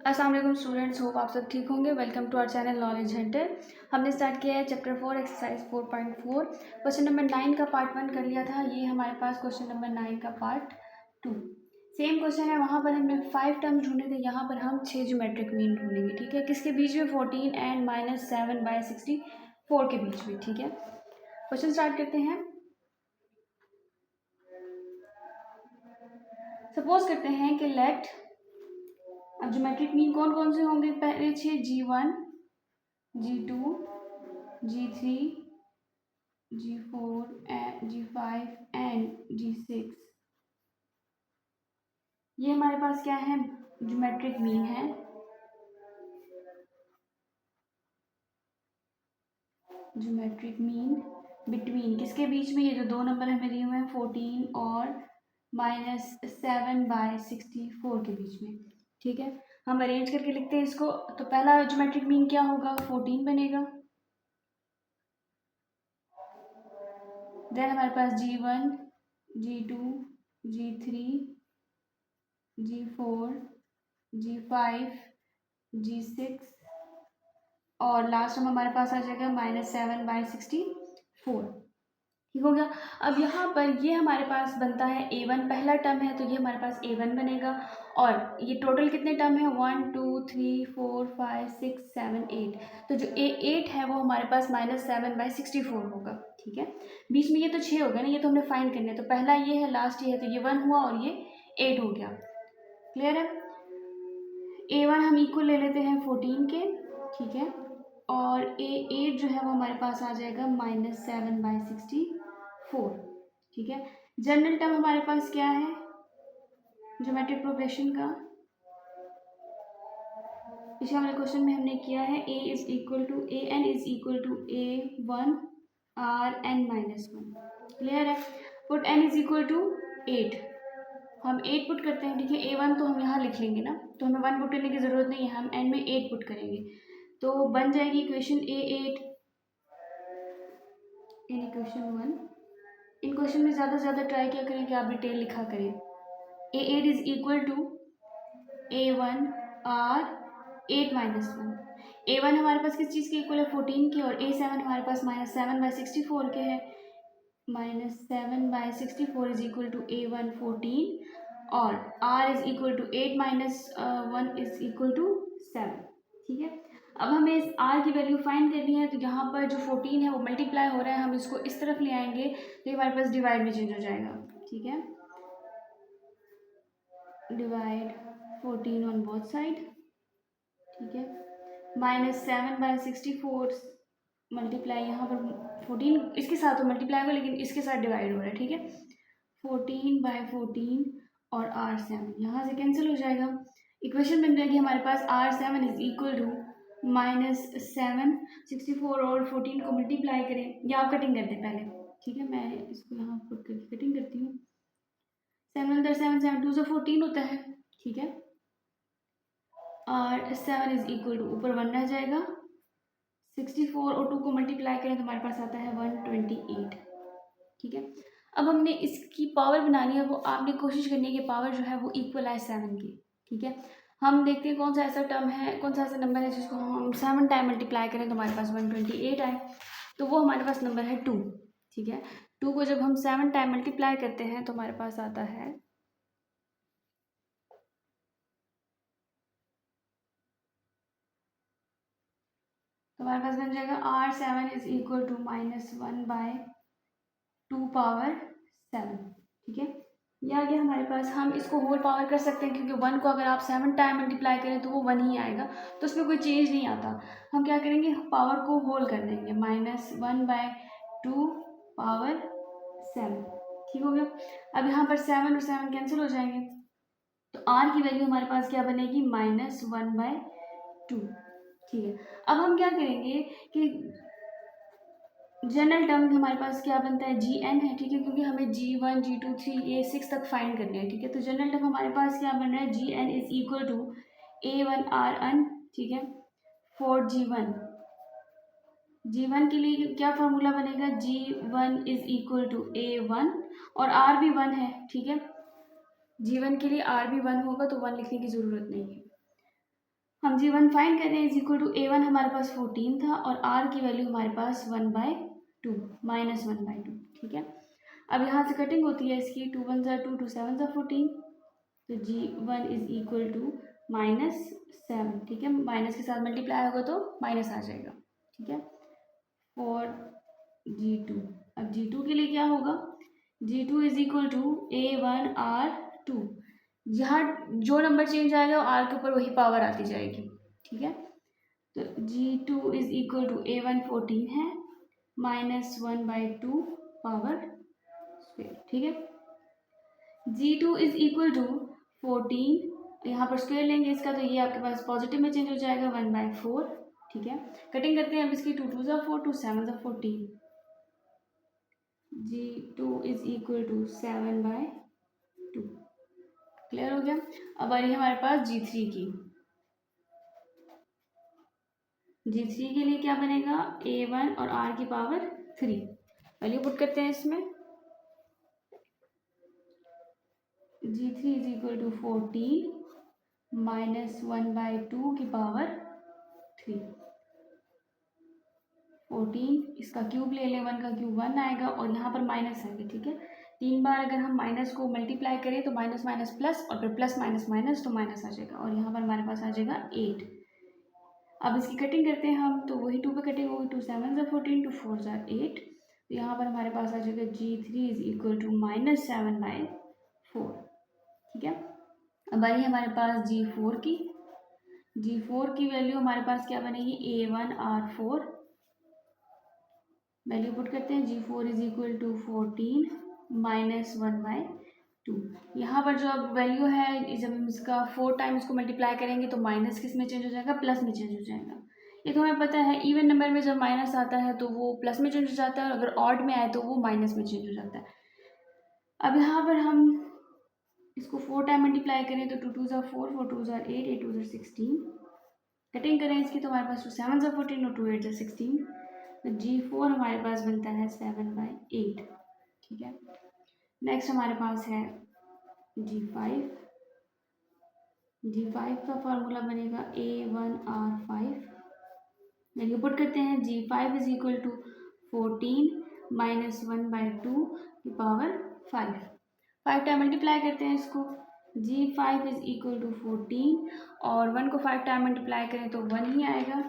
अस्सलाम वालेकुम students, hope आप सब ठीक होंगे। Welcome to our channel knowledge hunter. हमने स्टार्ट किया है चैप्टर 4 एक्सरसाइज 4.4। क्वेश्चन नंबर 9 का पार्ट 1 कर लिया था। ये हमारे पास क्वेश्चन नंबर 9 का पार्ट 2 सेम क्वेश्चन है। वहाँ पर हमने 5 टर्म्स ढूंढे थे, यहाँ पर हम 6 ज्योमेट्रिक मीन ढूंढेंगे। ठीक है, किसके बीच में? 14 एंड -7/64 के बीच में। ठीक है, क्वेश्चन स्टार्ट करते हैं। सपोज करते हैं कि लेट, अब ज्योमेट्रिक मीन कौन कौन से होंगे? पहले 6, G1, G2, G3, G4, G5 and G6। ये हमारे पास क्या है? ज्योमेट्रिक मीन है। ज्योमेट्रिक मीन बिटवीन, किसके बीच में? ये जो दो नंबर हमें दिए हुए हैं 14 और -7/64 के बीच में। ठीक है, हम अरेंज करके लिखते हैं इसको। तो पहला ज्योमेट्रिक मीन क्या होगा? 14 बनेगा। देन हमारे पास G1, G2, G3, G4, G5, G6 और लास्ट में हमारे पास आ जाएगा -7/64। ठीक हो गया। अब यहाँ पर ये हमारे पास बनता है A1, पहला टर्म है तो ये हमारे पास A1 बनेगा। और ये टोटल कितने टर्म है? 1 2 3 4 5 6 7 8। तो जो A8 है वो हमारे पास -7/64 होगा। ठीक है, बीच में ये तो 6 हो गया ना, ये तो हमने फाइंड करना है। तो पहला ये है, लास्ट ये है, तो ये 1 हुआ और ये 8 हो गया। क्लियर है? A1 हम इक्वल ले लेते हैं 14 के। ठीक है, और A8 जो है वो हमारे पास आ जाएगा -7/64। ठीक है, जनरल टर्म हमारे पास क्या है ज्योमेट्रिक प्रोग्रेशन का? पिछले वाले क्वेश्चन में हमने किया है A is equal to AN is equal to A1 RN-1। Clear है? Put N is equal to 8। हम 8 पुट करते हैं। ठीक है, A1 तो हम यहाँ लिख लेंगे ना, तो हमें 1 पुट करने की ज़रूरत नहीं है, हम N में 8 पुट करेंगे। तो बन जाएगी equation A8 in equation 1। In question में ज़्यादा से ज़्यादा ट्राई क्या करें कि आप डिटेल लिखा करें। A8 is equal to A1 R8-1। A1 हमारे पास किस चीज़ के इक्वल है? 14 के। और A7 हमारे पास -7/64 के है। -7/64 इज इक्वल टू A1 14 और R is equal to 8 - 1 is equal to 7। ठीक है, अब हमें इस R की वैल्यू फाइंड करनी है। तो यहाँ पर जो 14 है वो मल्टीप्लाई हो रहा है, हम इसको इस तरफ ले आएंगे तो ये हमारे पास डिवाइड में चेंज हो जाएगा। ठीक है, डिवाइड 14 ऑन बोथ साइड। ठीक है, -7/64 मल्टीप्लाई, यहाँ पर 14 इसके साथ तो मल्टीप्लाई होगा लेकिन इसके साथ डिवाइड हो रहा है। ठीक है, 14/14 और R7 यहाँ से कैंसिल हो जाएगा। इक्वेशन बन जाएगी हमारे पास R7 इज इक्वल टू -7/64 और 14 को मल्टीप्लाई करें, या आप कटिंग कर दें पहले। ठीक है, मैं इसको यहाँ पुट करके कटिंग करती हूँ। 7 अंदर 7 7 2 से 14 होता है। ठीक है, और 7 इज इक्वल टू ऊपर 1 रह जाएगा। 64 और 2 को मल्टीप्लाई करें तो हमारे पास आता है 128। ठीक है, अब हमने इसकी पावर बनानी है, वो आपने कोशिश करनी है कि पावर जो है वो इक्वल आए 7 की। ठीक है, हम देखते हैं कौन सा ऐसा टर्म है, कौन सा ऐसा नंबर है जिसको हम 7 टाइम मल्टीप्लाई करें तो हमारे पास 128 आए। तो वो हमारे पास नंबर है 2। ठीक है, 2 को जब हम 7 टाइम मल्टीप्लाई करते हैं तो हमारे पास आता है हमारे पास बन जाएगा R7 is equal to -1/2 power 7। ठीक है, ये आ गया हमारे पास। हम इसको होल पावर कर सकते हैं क्योंकि 1 को अगर आप 7 टाइम मल्टीप्लाई करें तो वो 1 ही आएगा, तो उसमें कोई चेंज नहीं आता। हम क्या करेंगे, पावर को होल कर देंगे, -1/2 पावर 7। ठीक हो गया। अब यहाँ पर 7 और 7 कैंसिल हो जाएंगे, तो R की वैल्यू हमारे पास क्या बनेगी? -1/2। ठीक है, अब हम क्या करेंगे कि जनरल टर्म हमारे पास क्या बनता है? Gn है। ठीक है, क्योंकि हमें G1 G2 3 ये 6 तक फाइंड करने हैं। ठीक है, तो जनरल टर्म हमारे पास क्या बन रहा है? Gn is equal to A1 Rn। ठीक है, फॉर G1 के लिए क्या फार्मूला बनेगा? G1 is equal to A1 और R भी 1 है। ठीक है, G1 के लिए R भी 1 होगा तो 1 लिखने की ज़रूरत नहीं है। हम G1 फाइंड कर रहे हैं, इज इक्वल टू A1 हमारे पास 14 था और R की वैल्यू हमारे पास 1/2 -1/2, ठीक है। अब यहाँ से कटिंग होती है इसकी, 2 1 ज़ा 2, 2 7 ज़ा 14, तो G1 इज इक्वल टू -7, ठीक है। माइनस के साथ मल्टीप्लाई होगा तो माइनस आ जाएगा, ठीक है। और G2, अब G2 के लिए क्या होगा, G2 is equal to A1R2, जहाँ जो नंबर चेंज आएगा R के ऊपर वही पावर आती जाएगी, ठीक है। तो G2 is equal to A1 14 है -1/2 पावर स्क्वायर, ठीक है। G2 इज इक्वल टू 14, यहाँ पर स्क्वायर लेंगे इसका तो ये आपके पास पॉजिटिव में चेंज हो जाएगा 1/4, ठीक है। कटिंग करते हैं अब इसकी, 2 2 ज़ा 4, 2 7 ज़ा 14, G2 is equal to 7/2, clear हो गया। अब आ रही है हमारे पास G3 की। G3 के लिए क्या बनेगा, A1 और R की पावर 3, वैल्यू पुट करते हैं इसमें। G3 इज इक्वल टू 14 -1/2 की पावर 3, 14 इसका क्यूब ले लें, 1 का क्यूब 1 आएगा और यहाँ पर माइनस आएगा, ठीक है। 3 बार अगर हम माइनस को मल्टीप्लाई करें तो माइनस माइनस प्लस और फिर प्लस माइनस माइनस तो माइनस आ जाएगा और यहाँ पर हमारे पास आ जाएगा 8। अब इसकी कटिंग करते हैं हम, तो वही 2 पे कटिंग होगी, 2 7 ज़ा 14, 2 4 ज़ा 8, तो यहाँ पर हमारे पास आ जाएगा G3 इज इक्वल टू -7/4, ठीक है। अब आई हमारे पास G4 की। G4 की वैल्यू हमारे पास क्या बनेगी, A1R4, वैल्यू पुट करते हैं, G4 इज इक्वल टू 14 -1/2। यहाँ पर जो अब वैल्यू है, जब हम इसका 4 टाइम इसको मल्टीप्लाई करेंगे तो माइनस किस में चेंज हो जाएगा, प्लस में चेंज हो जाएगा। ये तो हमें पता है, इवन नंबर में जब माइनस आता है तो वो प्लस में चेंज हो जाता है और अगर ऑड में आए तो वो माइनस में चेंज हो जाता है। अब यहाँ पर हम इसको 4 टाइम मल्टीप्लाई करें तो 2 2 ज़ा 4, 4 2 ज़ा 8, 8 2 ज़ा 16, कटिंग करें इसकी तो हमारे पास 2 7 ज़ा 14 और 2 8 ज़ा 16, तो G4 हमारे पास बनता है 7/8, ठीक है। नेक्स्ट हमारे पास है G5। G5 का फॉर्मूला बनेगा A1R5, वैल्यू पुट करते हैं, G5 इज इक्वल टू 14 -1/2 की पावर 5, 5 टाइम मल्टीप्लाई करते हैं इसको, G5 इज इक्वल टू 14 और 1 को 5 टाइम मल्टीप्लाई करें तो 1 ही आएगा,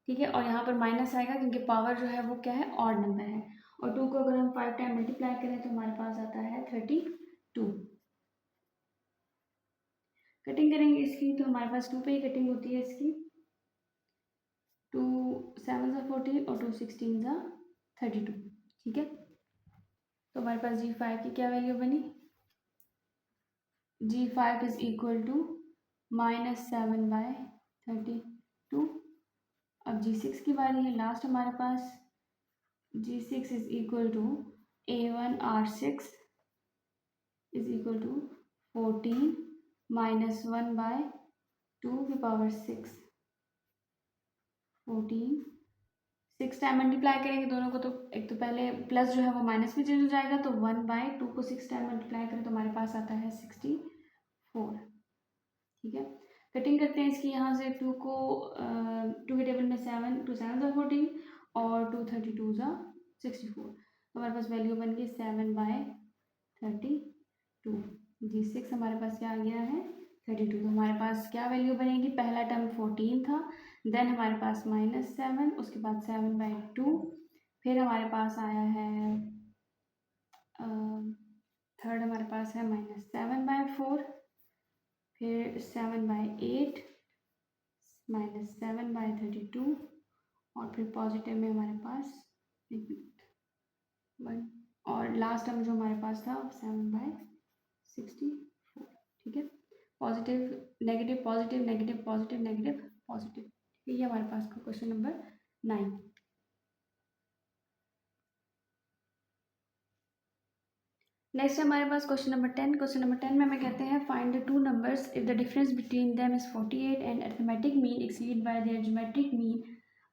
ठीक है। और यहाँ पर माइनस आएगा क्योंकि पावर जो है वो क्या है, ऑड नंबर है, और 2 को अगर हम 5 टाइम मल्टीप्लाई करें तो हमारे पास आता है 32। कटिंग करेंगे इसकी तो हमारे पास 2 पे ही कटिंग होती है इसकी, 2 7 ज़ा 14 और 2 16 ज़ा 32, ठीक है। तो हमारे पास G5 की क्या वैल्यू बनी, G5 इज इक्वल टू -7/32। अब G6 की बारी है, लास्ट हमारे पास, G6 is equal to A1R6 is equal to 14 -1/2 की पावर 6, 14 6 टाइम मल्टीप्लाई करेंगे दोनों को तो एक तो पहले प्लस जो है वो माइनस में चेंज हो जाएगा, तो 1/2 को 6 टाइम मल्टीप्लाई करें तो हमारे पास आता है 64, ठीक है। कटिंग करते हैं इसकी, यहाँ से 2 को 2 के टेबल में 7, 2 7 ज़ा 14 और 2 32 ज़ा 64, तो हमारे पास वैल्यू बन गई 7/32। G6 हमारे पास क्या आ गया है, 32, तो हमारे पास क्या वैल्यू बनेगी, पहला टर्म 14 था, देन हमारे पास -7, उसके बाद 7/2, फिर हमारे पास आया है थर्ड हमारे पास है -7/4, फिर 7/8 -7/32 और फिर पॉजिटिव में हमारे पास 1 और लास्ट टर्म जो हमारे पास था 7/64, ठीक है। Positive negative positive negative positive negative positive, ये हमारे पास का क्वेश्चन नंबर 9। नेक्स्ट हमारे पास क्वेश्चन नंबर 10। क्वेश्चन नंबर 10 में हमें कहते हैं, find the 2 numbers if the difference between them is 48 and arithmetic mean exceed bye there geometric mean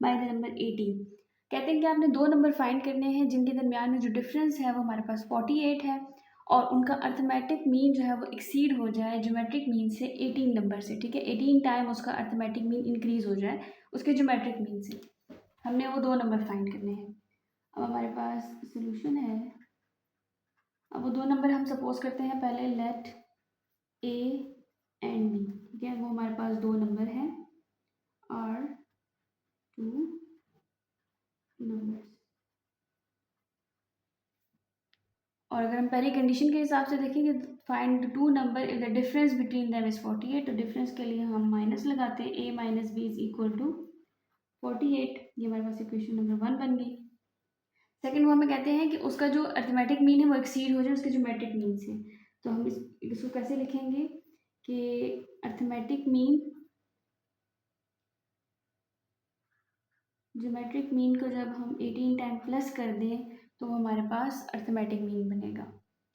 by the number 18। कहते हैं कि आपने 2 नंबर फाइंड करने हैं जिनके दरमियान में जो डिफरेंस है वो हमारे पास 48 है और उनका अर्थमेटिक मीन जो है वो एक्सीड हो जाए ज्योमेट्रिक मीन से 18 नंबर से, ठीक है, 18 टाइम उसका अर्थमेटिक मीन इंक्रीज हो जाए उसके ज्योमेट्रिक मीन से। हमने वो 2 नंबर फाइंड करने हैं। अब हमारे पास सोल्यूशन है। अब वो 2 नंबर हम सपोज करते हैं पहले लेट ए एंड बी, ठीक है, वो हमारे पास 2 नंबर हैं और 2 नंबर्स। और अगर हम पहली कंडीशन के हिसाब से देखेंगे, find the 2 number if the difference between them is 48, तो डिफरेंस के लिए हम माइनस लगाते हैं, a minus B is equal to 48। ये हमारे पास इक्वेशन नंबर 1 बन गई। सेकंड वो हमें कहते हैं कि उसका जो अर्थमेटिक मीन है वो एक्सीड हो जाए उसके ज्योमेट्रिक मीन से। तो हम इसको कैसे लिखेंगे कि अर्थमेटिक मीन, ज्योमेट्रिक मीन को जब हम 18 टाइम प्लस कर दें तो हमारे पास अर्थमेटिक मीन बनेगा,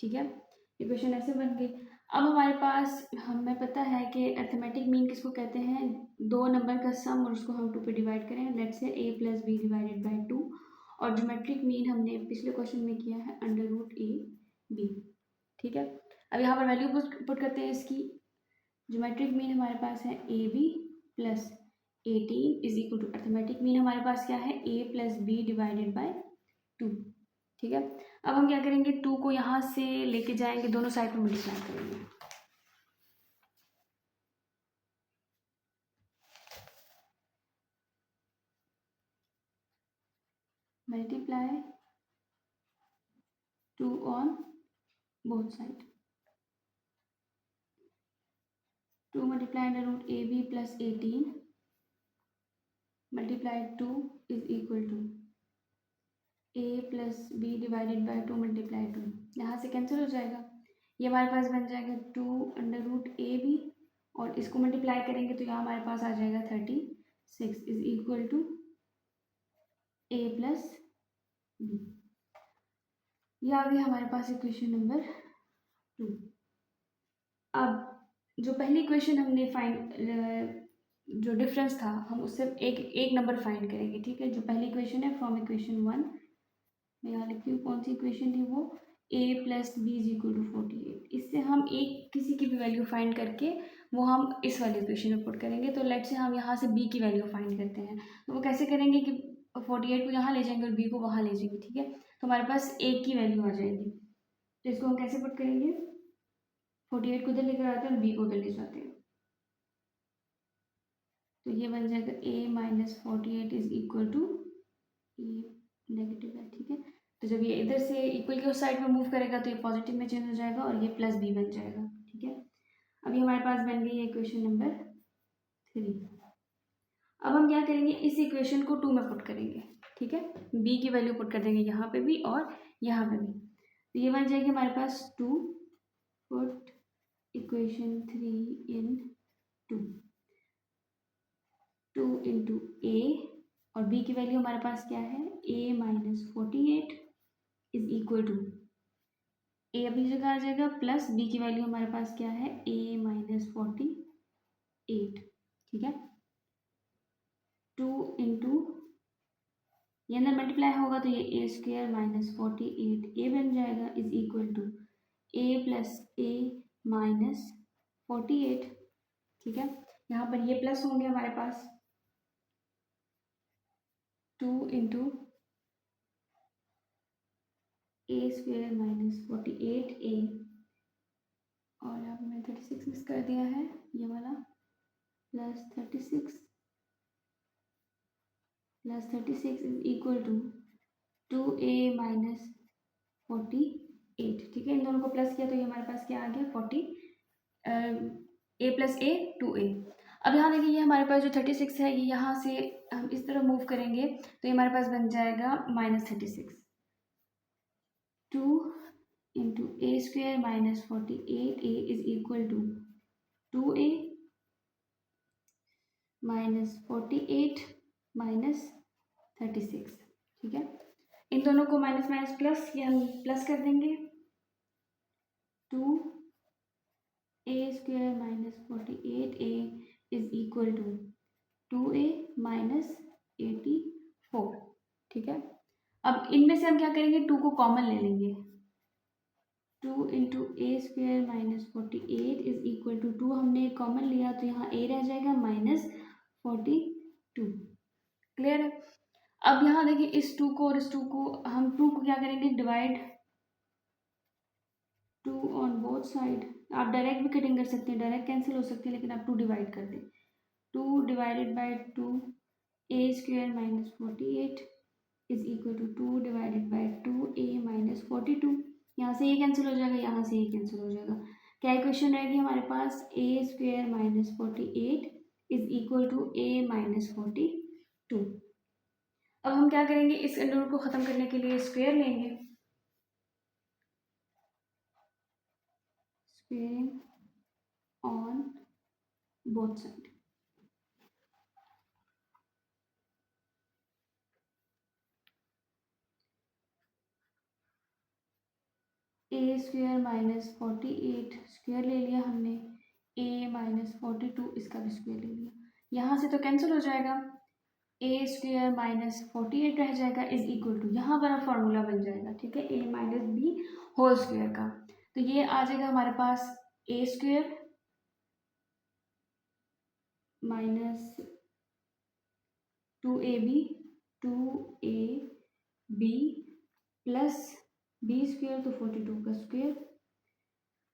ठीक है। इक्वेशन ऐसे बन गई। अब हमारे पास हमें पता है कि अर्थमेटिक मीन किसको कहते हैं, 2 नंबर का सम और उसको हम 2 पे डिवाइड करें, let's say a plus B divided by 2। और ज्योमेट्रिक मीन हमने पिछले क्वेश्चन में किया है अंडर रूट ए बी, ठीक है। अब यहाँ पर वैल्यू पुट करते हैं इसकी। ज्योमेट्रिक मीन हमारे पास है A B plus 18 is equal to arithmetic mean हमारे पास क्या है a plus B divided by 2, ठीक है। अब हम क्या करेंगे, 2 को यहाँ से लेके जाएंगे, दोनों साइड पर मल्टीप्लाई करेंगे। Multiply 2 on both side, 2 multiply under root A B plus 18 multiply 2 is equal to a plus B divided by 2 multiply 2, यहाँ से कैंसिल हो जाएगा। ये हमारे पास बन जाएगा 2 अंडर रूट ए बी और इसको मल्टीप्लाई करेंगे तो यहाँ हमारे पास आ जाएगा 36 is equal to a plus B. यह आ गया हमारे पास इक्वेशन नंबर 2। अब जो पहली इक्वेशन हमने फाइंड जो डिफरेंस था हम उससे एक नंबर फाइंड करेंगे, ठीक है। जो पहली इक्वेशन है फ्रॉम इक्वेशन 1, मैं यहाँ लिखती हूँ कौन सी इक्वेशन थी वो, a plus B is equal to 48। इससे हम एक किसी की भी वैल्यू फाइंड करके वो हम इस वाली इक्वेशन में पुट करेंगे। तो लेट से हम यहाँ से b की वैल्यू फाइंड करते हैं, तो वो कैसे करेंगे कि 48 को यहाँ ले जाएंगे और b को वहाँ ले जाएंगे, ठीक है। तो हमारे पास a की वैल्यू आ जाएगी, तो इसको हम कैसे पुट करेंगे, 48 को उधर लेकर आते हैं और b को उधर ले जाते हैं, तो ये बन जाएगा a minus 48 is equal to A negative है, ठीक है। तो जब ये इधर से इक्वल की उस साइड में मूव करेगा तो ये पॉजिटिव में चेंज हो जाएगा और ये प्लस बी बन जाएगा, ठीक है। अभी हमारे पास बन गई है इक्वेशन नंबर 3। अब हम क्या करेंगे, इस इक्वेशन को 2 में पुट करेंगे, ठीक है। b की वैल्यू पुट कर देंगे यहाँ पे भी और यहाँ पे भी, तो ये बन जाएगी हमारे पास 2 put equation 3 in 2, 2 into A और b की वैल्यू हमारे पास क्या है a minus 48 is equal to a अपनी जगह आ जाएगा प्लस b की वैल्यू हमारे पास क्या है a माइनस 48, ठीक है। 2 इंटू ये अंदर मल्टीप्लाई होगा तो ये a स्क्वेयर माइनस 48 a बन जाएगा is equal to a plus a minus 48, ठीक है। यहाँ पर ये प्लस होंगे हमारे पास 2 into a square minus 48a और यहाँ पर मैंने 36 मिस कर दिया है, ये वाला plus 36 is equal to 2a minus 48, ठीक है। इन दोनों को प्लस किया तो ये हमारे पास क्या आ गया 40 a प्लस a 2a। अब यहाँ देखिए ये हमारे पास जो 36 है ये यहाँ से हम इस तरह मूव करेंगे तो ये हमारे पास बन जाएगा minus 36, 2 into A square minus 48a is equal to 2a minus 48 minus 36, ठीक है। इन दोनों को माइनस माइनस प्लस ये हम प्लस कर देंगे, 2 a square minus 48a is equal to 2a minus 84, ठीक है। अब इनमें से हम क्या करेंगे 2 को कॉमन ले लेंगे, 2 into A square minus 48 is equal to 2 हमने कॉमन लिया तो यहाँ ए रह जाएगा माइनस 42। क्लियर है। अब यहाँ देखिए इस 2 को और इस 2 को हम 2 को क्या करेंगे डिवाइड 2 ऑन बोथ साइड। आप डायरेक्ट भी कटिंग कर सकते हैं, डायरेक्ट कैंसिल हो सकते हैं, लेकिन आप 2 डिवाइड कर दें। 2 divided by 2 A square minus 48 is equal to 2 divided by 2 A minus 42। यहाँ से ये कैंसिल हो जाएगा, यहाँ से ये कैंसिल हो जाएगा। क्या इक्वेशन रहेगी हमारे पास, a square minus 48 is equal to a minus 42। अब हम क्या करेंगे, इस अंडर रूट को ख़त्म करने के लिए स्क्वेयर लेंगे, squaring on both side. A square minus 48 square ले लिया हमने, ए माइनस 42 इसका भी स्क्वेयर ले लिया। यहाँ से तो कैंसिल हो जाएगा, ए स्क्वेयर माइनस 48 रह जाएगा इज इक्वल टू, यहाँ पर अब फॉर्मूला बन जाएगा, ठीक है, a minus b whole square का। तो ये आ जाएगा हमारे पास a square minus 2ab 2ab plus b square तो 42 का स्क्वेयर,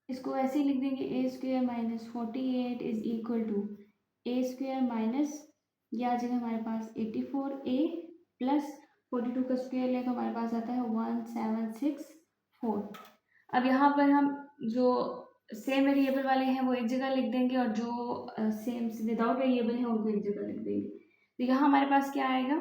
इसको ऐसे ही लिख देंगे, a square minus 48 is equal to a square minus, ये आ जाएगा हमारे पास 84a प्लस 42 का स्क्वेयर लें तो हमारे पास आता है 1764। अब यहाँ पर हम जो सेम वेरिएबल वाले हैं वो एक जगह लिख देंगे और जो सेम विदाउट वेरिएबल हैं उनको एक जगह लिख देंगे। तो यहाँ हमारे पास क्या आएगा,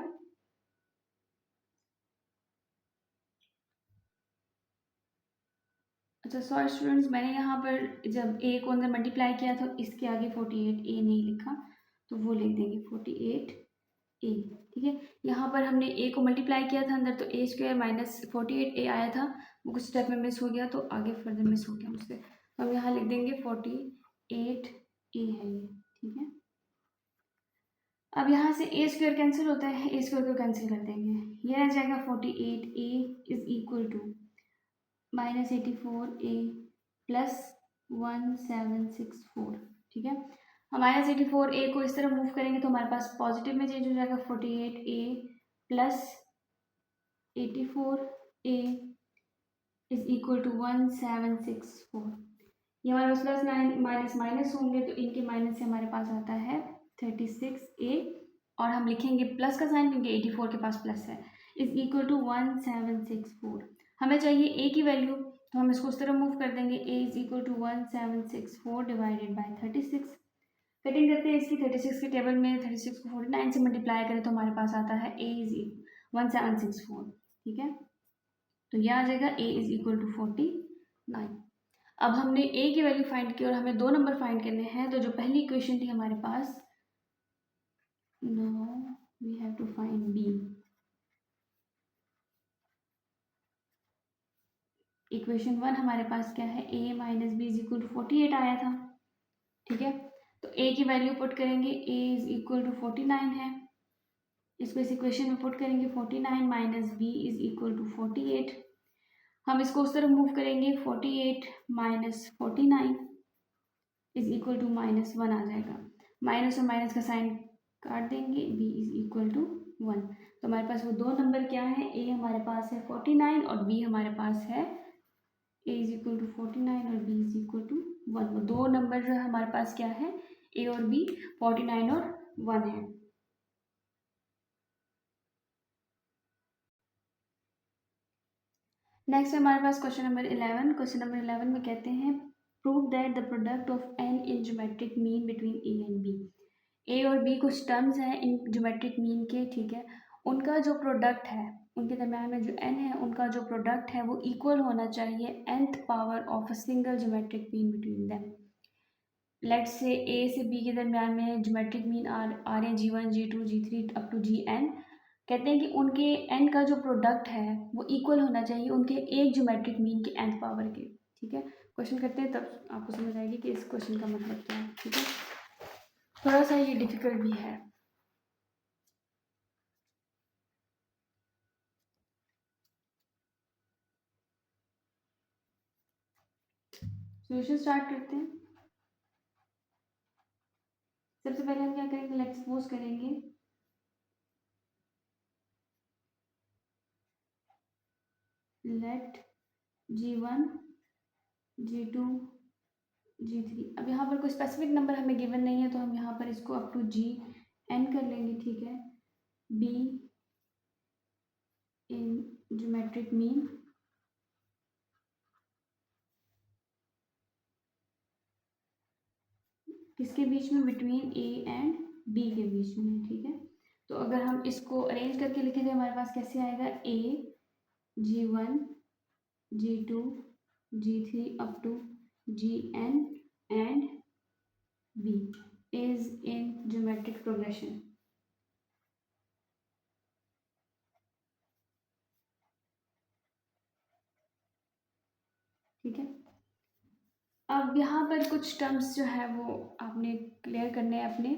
अच्छा सॉरी स्टूडेंट्स, मैंने यहाँ पर जब ए को अंदर मल्टीप्लाई किया था इसके आगे 48a नहीं लिखा, तो वो लिख देंगे 48a, ठीक है। यहाँ पर हमने ए को मल्टीप्लाई किया था अंदर, तो ए स्क्वायर माइनस 48a आया था, वो कुछ स्टेप में मिस हो गया तो आगे फर्दर मिस हो गया मुझसे, तो हम यहाँ लिख देंगे 48a है ये, ठीक है। अब यहाँ से ए स्क्वायर कैंसिल होता है, ए स्क्वायर को कैंसिल कर देंगे, ये रह जाएगा 48a is equal to minus 84a plus 1764, ठीक है। हम माइनस 84a को इस तरह मूव करेंगे तो हमारे पास पॉजिटिव में चेंज हो जाएगा, 48a plus 84a is equal to 1764। ये हमारे पास प्लस माइनस माइनस होंगे तो इनके माइनस से हमारे पास आता है 36a, और हम लिखेंगे प्लस का साइन क्योंकि 84 के पास प्लस है, इज इक्वल टू 1764। हमें चाहिए ए की वैल्यू, तो हम इसको उस तरह मूव कर देंगे, a is equal to 1764 divided by 36। Cutting करते हैं इसकी, 36 के टेबल में 36 को 49 से मल्टीप्लाई करें तो हमारे पास आता है ए इज 1764, ठीक है। तो यह आ जाएगा ए इज इक्वल टू 49। अब हमने ए की वैल्यू फाइंड की और हमें दो नंबर फाइंड करने हैं, तो जो पहली इक्वेशन थी हमारे पास, now we have to find b. Equation 1 हमारे पास क्या है, a minus B is equal to 48 आया था, ठीक है। तो a की वैल्यू पुट करेंगे, a इज इक्वल टू 49 है, इसको इस इक्वेशन में पुट करेंगे, 49 minus B is equal to 48। हम इसको उस तरफ मूव करेंगे, 48 माइनस 49 इज इक्वल टू -1 आ जाएगा, माइनस और माइनस का साइन काट देंगे, b इज इक्वल टू 1। तो हमारे पास वो दो नंबर क्या है, a हमारे पास है 49 और b हमारे पास है a इज इक्वल टू 49 और b इज इक्वल टू 1। वो दो नंबर जो है हमारे पास क्या है, a और b 49 और 1 है। नेक्स्ट है हमारे पास क्वेश्चन नंबर 11। क्वेश्चन नंबर 11 में कहते हैं, prove that the product of n in geometric mean between a and b। a और b कुछ टर्म्स हैं इन ज्योमेट्रिक मीन के, ठीक है, उनका जो प्रोडक्ट है, उनके दरम्यान में जो n है उनका जो प्रोडक्ट है वो इक्वल होना चाहिए nth power of a single geometric mean between them. Let's say a से b के दरम्यान में ज्योमेट्रिक मीन आ रहे हैं g1 g2 g3 up to gn। कहते हैं कि उनके n का जो प्रोडक्ट है वो इक्वल होना चाहिए उनके एक ज्योमेट्रिक मीन के nth पावर के, ठीक है। क्वेश्चन करते हैं तब आपको समझ आएगी कि इस क्वेश्चन का मतलब क्या है, ठीक है। थोड़ा सा ये डिफिकल्ट भी है। सॉल्यूशन स्टार्ट करते हैं। सबसे पहले हम क्या करेंगे, लेट्स सपोज करेंगे लेट G1 G2 G3। अब यहाँ पर कोई स्पेसिफिक नंबर हमें गिवन नहीं है तो हम यहाँ पर इसको अप टू Gn कर लेंगे, ठीक है। बी इन ज्योमेट्रिक मीन किसके बीच में, बिटवीन ए एंड बी के बीच में है, ठीक है। तो अगर हम इसको अरेंज करके लिखेंगे हमारे पास कैसे आएगा, A G1 G2 G3 up to Gn and B is in geometric progression। ठीक है। अब यहाँ पर कुछ टर्म्स जो है वो आपने क्लियर करने हैं अपने।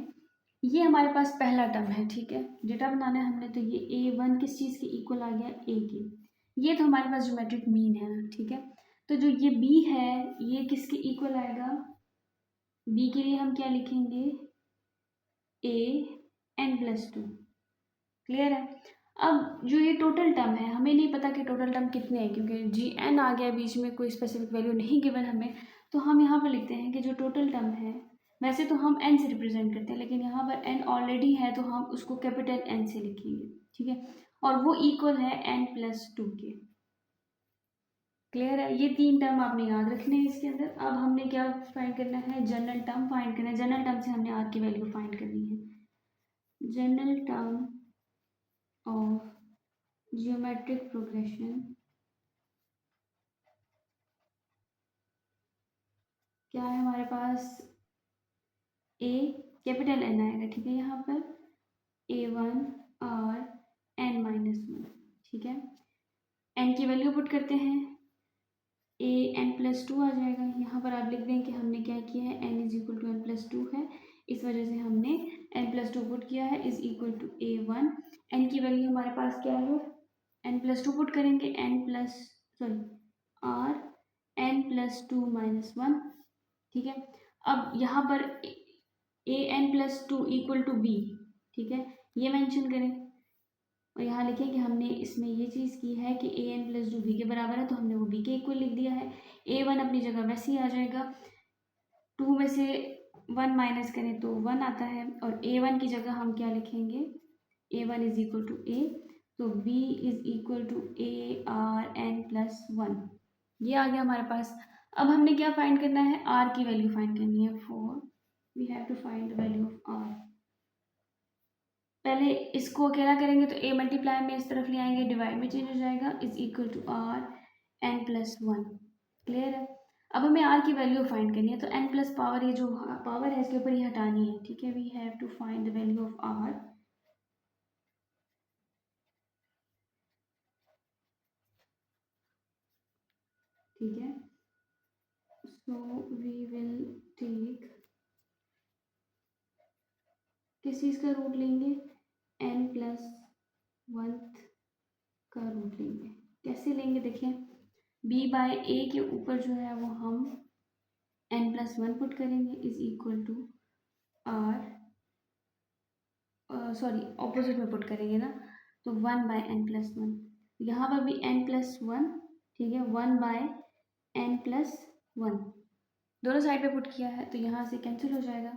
ये हमारे पास पहला टर्म है, ठीक है। डेटा बनाना है हमने, तो ये A1 किस चीज़ के इक्वल आ गया, A के। ये तो हमारे पास ज्योमेट्रिक मीन है, ठीक है। तो जो ये B है ये किसके इक्वल आएगा, B के लिए हम क्या लिखेंगे, AN+2। क्लियर है। अब जो ये टोटल टर्म है, हमें नहीं पता कि टोटल टर्म कितने हैं, क्योंकि Gn आ गया बीच में, कोई स्पेसिफिक वैल्यू नहीं गिवन हमें। तो हम यहाँ पर लिखते हैं कि जो टोटल टर्म है, वैसे तो हम n से रिप्रेजेंट करते हैं, लेकिन यहाँ पर n ऑलरेडी है तो हम उसको कैपिटल N से लिखेंगे, ठीक है। और वो इक्वल है n+2 के। क्लियर है। ये तीन टर्म आपने याद रखने हैं इसके अंदर। अब हमने क्या फाइंड करना है, जनरल टर्म फाइंड करना है। जनरल टर्म से हमने r की वैल्यू फाइंड करनी है। General term of geometric progression क्या है हमारे पास, A कैपिटल N आएगा, ठीक है। यहाँ पर A1 और n-1, ठीक है। n की वैल्यू पुट करते हैं, AN+2 आ जाएगा। यहाँ पर आप लिख दें कि हमने क्या किया है, n = n+2 है, इस वजह से हमने n+2 पुट किया है, is equal to A1। n की वैल्यू हमारे पास क्या है, n+2 पुट करेंगे, r n+2 - 1, ठीक है। अब यहाँ पर AN+2 = B, ठीक है, ये मेंशन करें। और यहाँ लिखें कि हमने इसमें ये चीज़ की है कि AN+2 B के बराबर है, तो हमने वो B के इक्वल लिख दिया है। A1 अपनी जगह वैसे ही आ जाएगा, 2 में से 1 माइनस करें तो 1 आता है, और A1 की जगह हम क्या लिखेंगे, A1 = A, तो B = ARn+1। ये आ गया हमारे पास। अब हमने क्या फाइंड करना है, R की वैल्यू फाइंड करनी है। For we have to find the value of R। पहले इसको अकेला करेंगे तो A मल्टीप्लाई में इस तरफ ले आएंगे, डिवाइड में चेंज हो जाएगा, is equal to RN+1। Clear है। अब हमें R की वैल्यू फाइंड करनी है, तो n प्लस पावर, ये जो पावर है इसके ऊपर ही हटानी है, ठीक है। We have to find the value of R। ठीक है, सो वी विल टेक, किस चीज़ का रूट लेंगे, n+1 का रूट लेंगे। कैसे लेंगे, देखिए, B/A के ऊपर जो है वो हम n+1 पुट करेंगे, is equal to R, sorry opposite में पुट करेंगे ना, तो 1/n+1। यहाँ पर भी n+1, ठीक है, 1/n+1 दोनों साइड पे पुट किया है, तो यहाँ से कैंसिल हो जाएगा।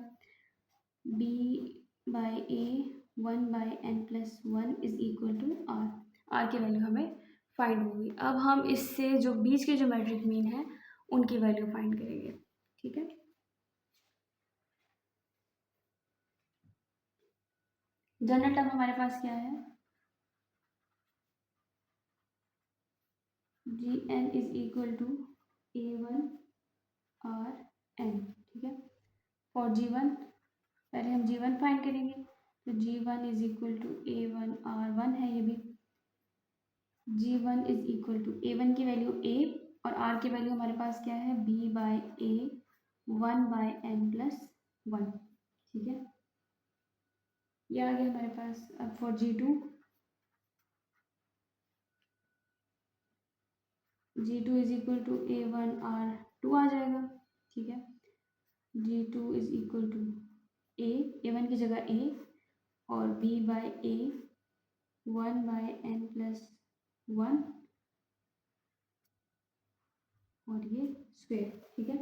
B/A 1/n+1 is equal to R। R की वैल्यू हमें फाइंड होगी। अब हम इससे जो बीच के ज्योमेट्रिक मीन है उनकी वैल्यू फाइंड करेंगे, ठीक है। जनरल टर्म हमारे पास क्या है, Gn is equal to A1 Rn, ठीक है। फॉर G1 पहले हम G1 फाइंड करेंगे, तो G1 is equal to A1 R1 है, ये भी G1 is equal to A1 की वैल्यू A, और R की वैल्यू हमारे पास क्या है, B/A 1/n+1, ठीक है। ये आ गया हमारे पास। अब for G2 is equal to A1 R2 आ जाएगा। ठीक है। G2 is equal to A1 की जगह A और B बाई A 1/n+1 और ये स्क्वेयर। ठीक है,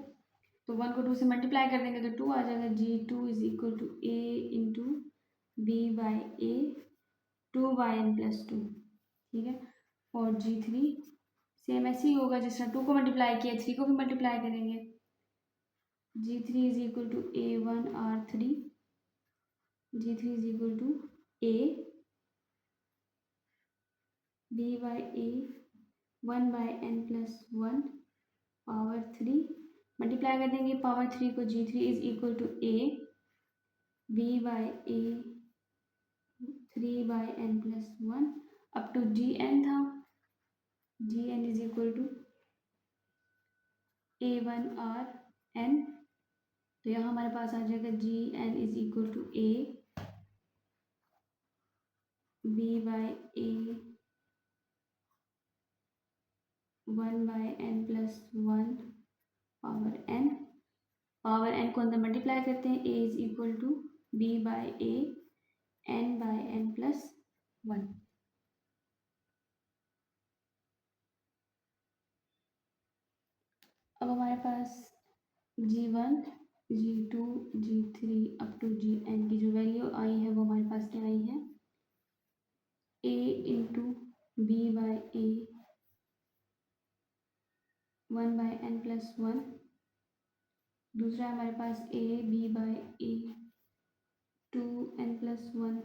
तो 1 को 2 से मल्टीप्लाई कर देंगे तो 2 आ जाएगा। G2 is equal to A into B by A 2/n+2। ठीक है, और G3 सेम ऐसे ही होगा, जिस तरह 2 को मल्टीप्लाई किया 3 को भी मल्टीप्लाई करेंगे। G3 is equal to A1R3। G3 is equal to A B by A 1/n+1 power 3 multiply कर देंगे पावर 3 को। G3 is equal to A B by A 3/n+1 up to Gn था। Gn is equal to A1R n, तो यहाँ हमारे पास आ जाएगा Gn is equal to A B by A 1/n+1 power n। Power n को अंदर multiply करते हैं। A is equal to B by A n/n+1। अब हमारे पास G1 G2 G3 up to Gn की जो वैल्यू आई है वो हमारे पास क्या आई है, A into B by A 1/n+1। दूसरा हमारे पास A B by A 2n+1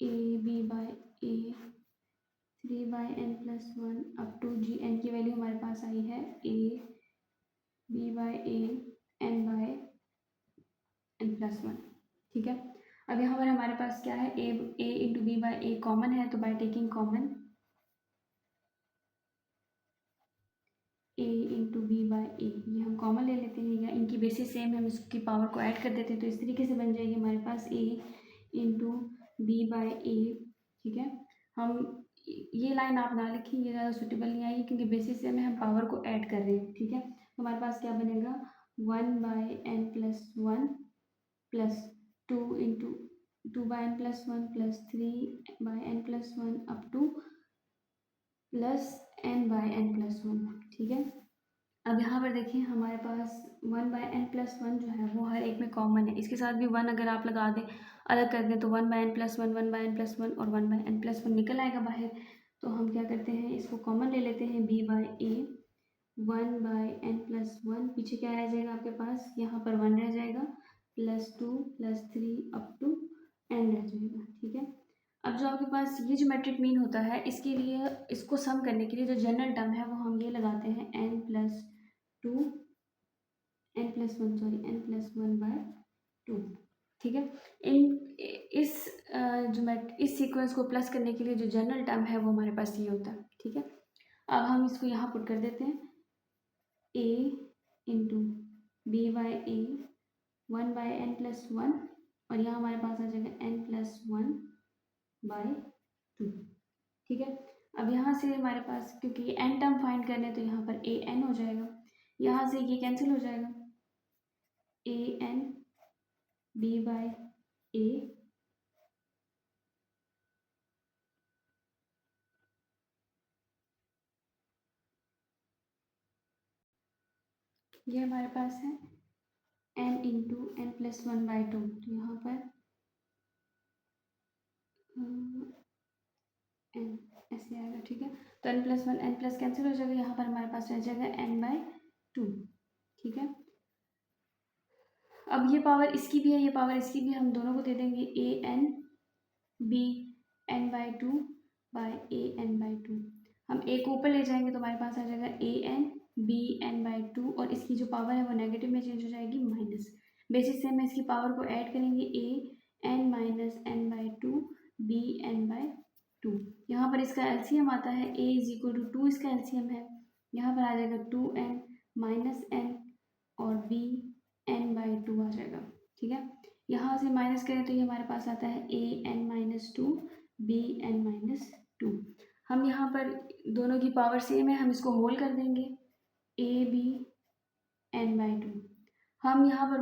A B by A 3/n+1 up to Gn की वैल्यू हमारे पास आई है A B by A n/n+1। ठीक है, अब यहाँ पर हमारे पास क्या है, A into B by A common है, तो by taking common A into B by A ये हम कॉमन ले लेते हैं, या इनकी बेसिस सेम है, हम इसकी पावर को ऐड कर देते हैं, तो इस तरीके से बन जाएगी हमारे पास A into B by A। ठीक है, हम ये लाइन आप ना लिखिए, ये ज़्यादा सूटेबल नहीं आई क्योंकि बेसिस सेम है, हम पावर को ऐड कर रहे हैं। ठीक है, तो हमारे पास क्या बनेगा 1/n+1 plus 2 into 2/n+1 plus 3/n+1 up two plus n/n+1। ठीक है, अब यहाँ पर देखिए हमारे पास 1/n+1 जो है वो हर एक में कॉमन है, इसके साथ भी 1 अगर आप लगा दें, अलग कर दें, तो 1/n+1 1/n+1 और 1/n+1 निकल आएगा बाहर। तो हम क्या करते हैं, इसको कॉमन ले लेते हैं, B बाई A 1/n+1, पीछे क्या रह जाएगा आपके पास, यहाँ पर 1 रह जाएगा, +2 +3 अप टू n रह जाएगा। ठीक है, अब जो आपके पास ये जो मैट्रिक मीन होता है, इसके लिए इसको सम करने के लिए जो जनरल टर्म है वो हम ये लगाते हैं n+1 बाय 2। ठीक है, इस इस सीक्वेंस को प्लस करने के लिए जो जनरल टर्म है वो हमारे पास ये होता है। ठीक है, अब हम इसको यहाँ पुट कर देते हैं, A into B by A 1/n+1 और यहाँ हमारे पास आ जाएगा n+1 बाई 2। ठीक है, अब यहाँ से हमारे पास क्योंकि ये n टर्म फाइंड करने, तो यहाँ पर an हो जाएगा, यहाँ से ये कैंसिल हो जाएगा, an B बाई A ये हमारे पास है n इंटू n+1 बाई 2, तो यहाँ पर n ऐसे आएगा। ठीक है, तो n+1 n प्लस कैंसिल हो जाएगा, यहाँ पर हमारे पास रह जाएगा n/2। ठीक है, अब ये पावर इसकी भी है, ये पावर इसकी भी है, हम दोनों को दे देंगे an b n/2 by a n/2। हम a को ऊपर ले जाएंगे तो हमारे पास आ जाएगा an b n/2 और इसकी जो पावर है वो नेगेटिव में चेंज हो जाएगी माइनस। बेसिस से हम इसकी पावर को ऐड करेंगे a n minus n/2 b n/2। यहाँ पर इसका एलसीएम आता है a इज इक्वल टू 2, इसका एलसीएम है, यहाँ पर आ जाएगा 2n माइनस n और b n/2 आ जाएगा। ठीक है, यहाँ से माइनस करें तो ये हमारे पास आता है an-2 bn-2। हम यहाँ पर दोनों की पावर सेम है, हम इसको होल कर देंगे, a b n by two. हम यहाँ पर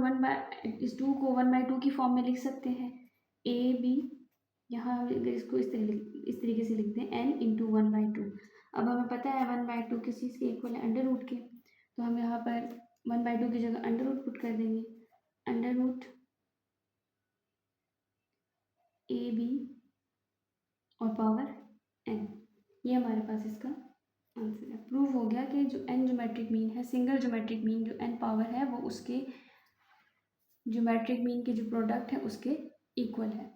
इस 2 को 1/2 की फॉर्म में लिख सकते हैं। ए बी, यहाँ हम इसको इस तरीके से लिखते हैं n इंटू 1/2। अब हमें पता है 1/2 किस चीज़ के इक्वल है, अंडर रूट के। तो हम यहाँ पर 1/2 की जगह अंडर रूट पुट कर देंगे। अंडर रूट ए बी और पावर n, ये हमारे पास इसका आंसर है। प्रूव हो गया कि जो n ज्योमेट्रिक मीन है, सिंगल ज्योमेट्रिक मीन जो n पावर है वो उसके ज्योमेट्रिक मीन के जो प्रोडक्ट है उसके इक्वल है।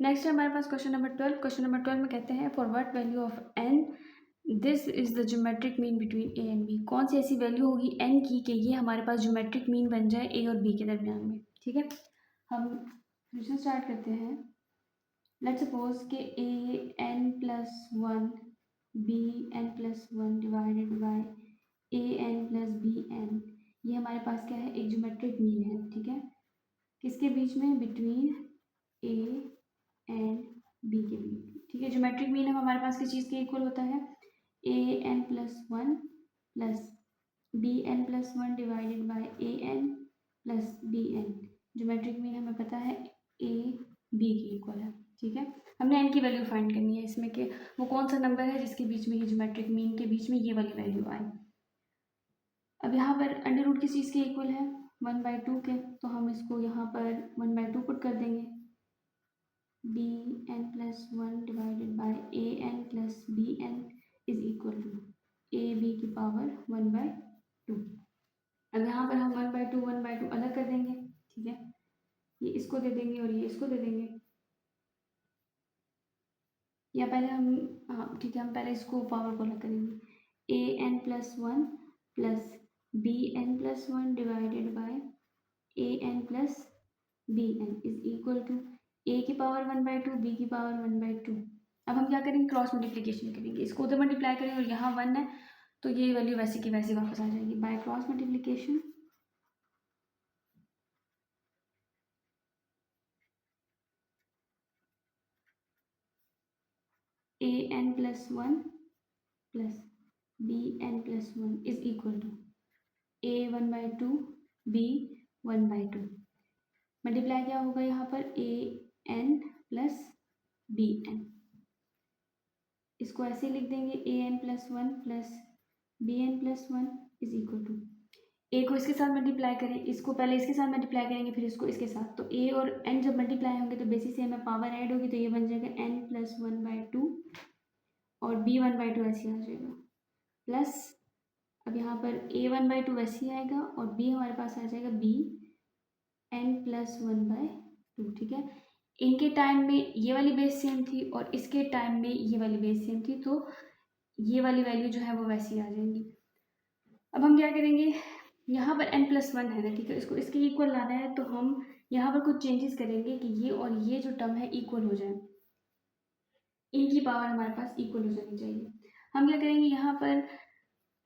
नेक्स्ट है हमारे पास क्वेश्चन नंबर 12। क्वेश्चन नंबर 12 में कहते हैं for what value of n this is the geometric mean between A and B. कौन सी ऐसी वैल्यू होगी n की कि ये हमारे पास ज्योमेट्रिक मीन बन जाए a और b के दरमियान में। ठीक है, हम क्वेश्चन स्टार्ट करते हैं। लेट्स सपोज कि an+1 bn+1 divided by an+bn, ये हमारे पास क्या है, एक ज्योमेट्रिक मीन है। ठीक है, किसके बीच में, बिटवीन a एंड b के बीच। ठीक है, ज्योमेट्रिक मीन हमारे पास किस चीज़ के इक्वल होता है, an+1 plus bn+1 divided by an+bn। Geometric mean हमें पता है a b के इक्वल है। ठीक है, हमने n की वैल्यू फाइंड करनी है इसमें कि वो कौन सा नंबर है जिसके बीच में ये ज्योमेट्रिक मीन के बीच में ये वाली वैल्यू आए। अब यहाँ पर अंडर रूट किस चीज़ के इक्वल है, 1/2 के। तो हम इसको यहाँ पर 1/2 पुट कर देंगे। bn+1 divided by an+bn is equal to ab की पावर 1/2। अब यहाँ पर हम 1/2 अलग कर देंगे। ठीक है, ये इसको दे देंगे और ये इसको दे देंगे। या पहले हम, हाँ ठीक है, हम पहले इसको पावर को अलग करेंगे। an+1 plus bn+1 divided by an+bn is equal to a की पावर 1/2 b की पावर 1/2। अब हम क्या करेंगे, क्रॉस मल्टीप्लिकेशन करेंगे। इसको उधर मल्टीप्लाई करेंगे और यहाँ 1 है तो ये वैल्यू वैसी की वैसी वापस आ जाएगी। By cross multiplication an+1 plus bn+1 is equal to a 1/2 b 1/2। Multiply क्या होगा यहाँ पर, an प्लस bn। इसको ऐसे लिख देंगे an+1 plus bn+1 is equal to, a को इसके साथ मल्टीप्लाई करें, इसको पहले इसके साथ मल्टीप्लाई करेंगे फिर इसको इसके साथ। तो ए और एन जब मल्टीप्लाई होंगे तो बेसिस से हमें पावर ऐड होगी, तो ये बन जाएगा n+1/2 और b 1/2 ऐसे आ जाएगा। प्लस अब यहाँ पर a 1/2 ऐसे ही आएगा और b हमारे पास आ जाएगा b n+1/2। ठीक है, इनके टाइम में ये वाली बेस सेम थी और इसके टाइम में ये वाली बेस सेम थी, तो ये वाली वैल्यू जो है वो वैसी आ जाएंगी। अब हम क्या करेंगे, यहाँ पर n+1 है ना, ठीक है, इसको इसके इक्वल लाना है। तो हम यहाँ पर कुछ चेंजेस करेंगे कि ये और ये जो टर्म है इक्वल हो जाए, इनकी पावर हमारे पास इक्वल हो जानी चाहिए। हम क्या करेंगे, यहाँ पर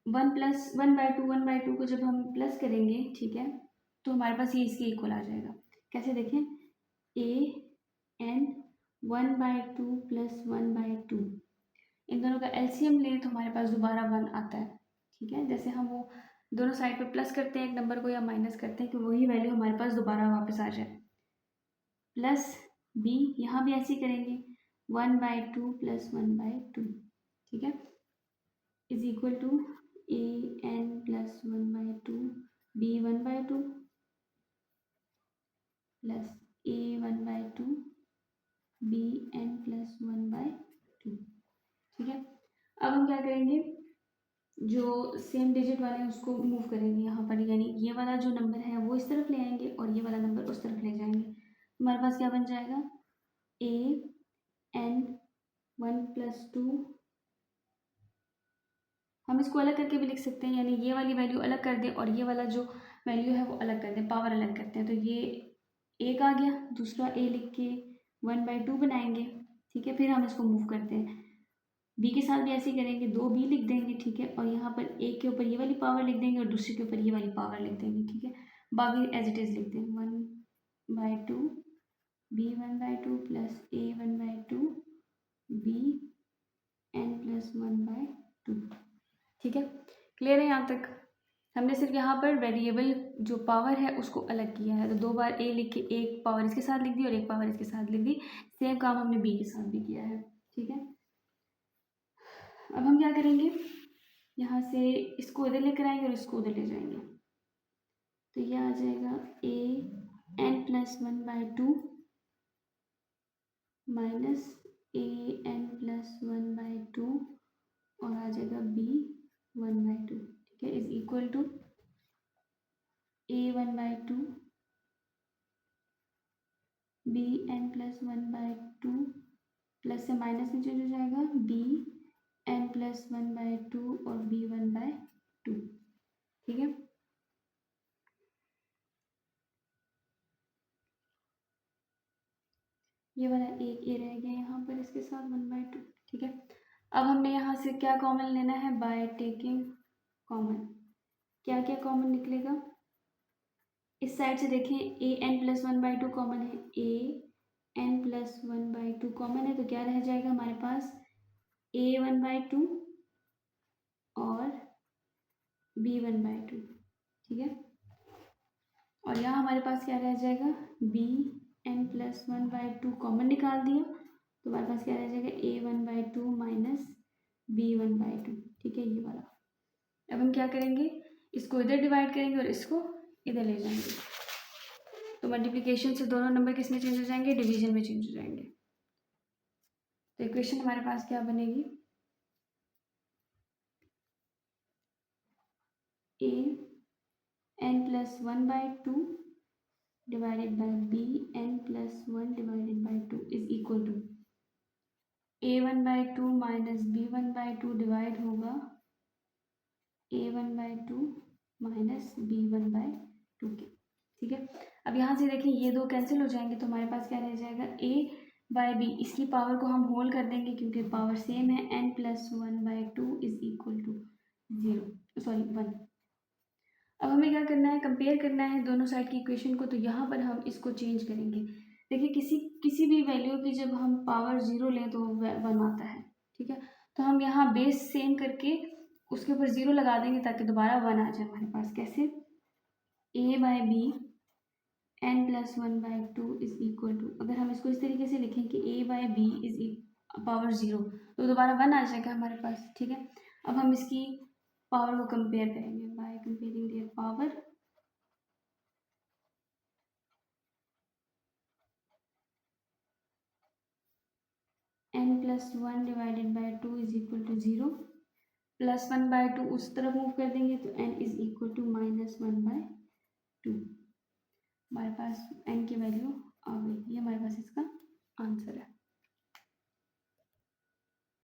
1+1/2 को जब हम प्लस करेंगे, ठीक है, तो हमारे पास ये इसके इक्वल आ जाएगा। कैसे देखें, an 1/2 प्लस 1/2, इन दोनों का एलसीएम लें तो हमारे पास दोबारा 1 आता है। ठीक है, जैसे हम वो दोनों साइड पे प्लस करते हैं एक नंबर को या माइनस करते हैं कि वही वैल्यू हमारे पास दोबारा वापस आ जाए। प्लस b, यहाँ भी ऐसे ही करेंगे, 1/2 प्लस 1/2। ठीक है, is equal to an+1/2 b 1/2 plus a 1/2 bn+1/2। ठीक है, अब हम क्या करेंगे, जो सेम डिजिट वाले हैं उसको मूव करेंगे यहाँ पर, यानी ये वाला जो नंबर है वो इस तरफ ले आएंगे और ये वाला नंबर उस तरफ ले जाएंगे। हमारे पास क्या बन जाएगा, an1+2, हम इसको अलग करके भी लिख सकते हैं, यानी ये वाली वैल्यू अलग कर दें और ये वाला जो वैल्यू है वो अलग कर दें, पावर अलग करते हैं। तो ये एक आ गया, दूसरा a लिख के 1/2 बनाएंगे। ठीक है, फिर हम इसको मूव करते हैं, बी के साथ भी ऐसे ही करेंगे, 2b लिख देंगे। ठीक है, और यहाँ पर एक के ऊपर ये वाली पावर लिख देंगे और दूसरे के ऊपर ये वाली पावर लिख देंगे। ठीक है, बाकी एज इट इज लिख देंगे, 1/2 b 1/2 plus a 1/2 b n+1/2। ठीक है, क्लियर है यहाँ तक? हमने सिर्फ यहाँ पर वेरिएबल जो पावर है उसको अलग किया है, तो 2 बार ए लिख के एक पावर इसके साथ लिख दी और एक पावर इसके साथ लिख दी। सेम काम हमने बी के साथ भी किया है। ठीक है, अब हम क्या करेंगे, यहाँ से इसको इधर लेकर आएंगे और इसको उधर ले जाएंगे, तो यह आ जाएगा A N plus 1/2 minus A N plus 1/2 और आ जाएगा बी 1/2। ठीक है, is equal to A 1/2 B N plus 1/2 plus से माइनस में चेंज हो जाएगा बी एन प्लस 1/2 और बी 1/2। ठीक है, ये वाला एक ए रह गया यहाँ पर इसके साथ 1/2। ठीक है, अब हमने यहाँ से क्या कॉमन लेना है, बाय टेकिंग कॉमन। क्या क्या कॉमन निकलेगा, इस साइड से देखें ए एन प्लस 1/2 कॉमन है, ए एन प्लस 1/2 कॉमन है, तो क्या रह जाएगा हमारे पास ए 1/2 और बी 1/2। ठीक है, और यहाँ हमारे पास क्या रह जाएगा, बी एन प्लस 1/2 कॉमन निकाल दिया, तो हमारे पास क्या रह जाएगा ए 1/2 माइनस बी 1/2। ठीक है, ये वाला। अब हम क्या करेंगे, इसको इधर डिवाइड करेंगे और इसको इधर ले जाएंगे, तो मल्टीप्लिकेशन से दोनों नंबर किस में चेंज हो जाएंगे, डिवीजन में चेंज हो जाएंगे। तो इक्वेशन हमारे पास क्या बनेगी, a N plus 1/2 divided by b N plus 1 divided by 2 is equal to A 1/2 minus b 1/2 divide होगा ए 1/2 माइनस बी 1/2 के। ठीक है, अब यहाँ से देखिए ये दो कैंसिल हो जाएंगे, तो हमारे पास क्या रह जाएगा ए बाय बी, इसकी पावर को हम होल कर देंगे क्योंकि पावर सेम है, N plus 1/2 is equal to 1। अब हमें क्या करना है, कंपेयर करना है दोनों साइड की इक्वेशन को, तो यहाँ पर हम इसको चेंज करेंगे। देखिए किसी भी वैल्यू की जब हम पावर 0 लें तो 1 आता है। ठीक है, तो हम यहाँ बेस सेम करके उसके ऊपर 0 लगा देंगे ताकि दोबारा 1 आ जाए हमारे पास। कैसे, a by b N plus 1/2 is equal to, अगर हम इसको इस तरीके से लिखें कि a by b is power 0, तो दोबारा 1 आ जाएगा हमारे पास। ठीक है, अब हम इसकी पावर को कंपेयर करेंगे by comparing their power. N plus 1 divided by 2 is equal to 0, plus 1/2 उस तरफ मूव कर देंगे तो n इज इक्वल टू -1/2। हमारे पास n की वैल्यू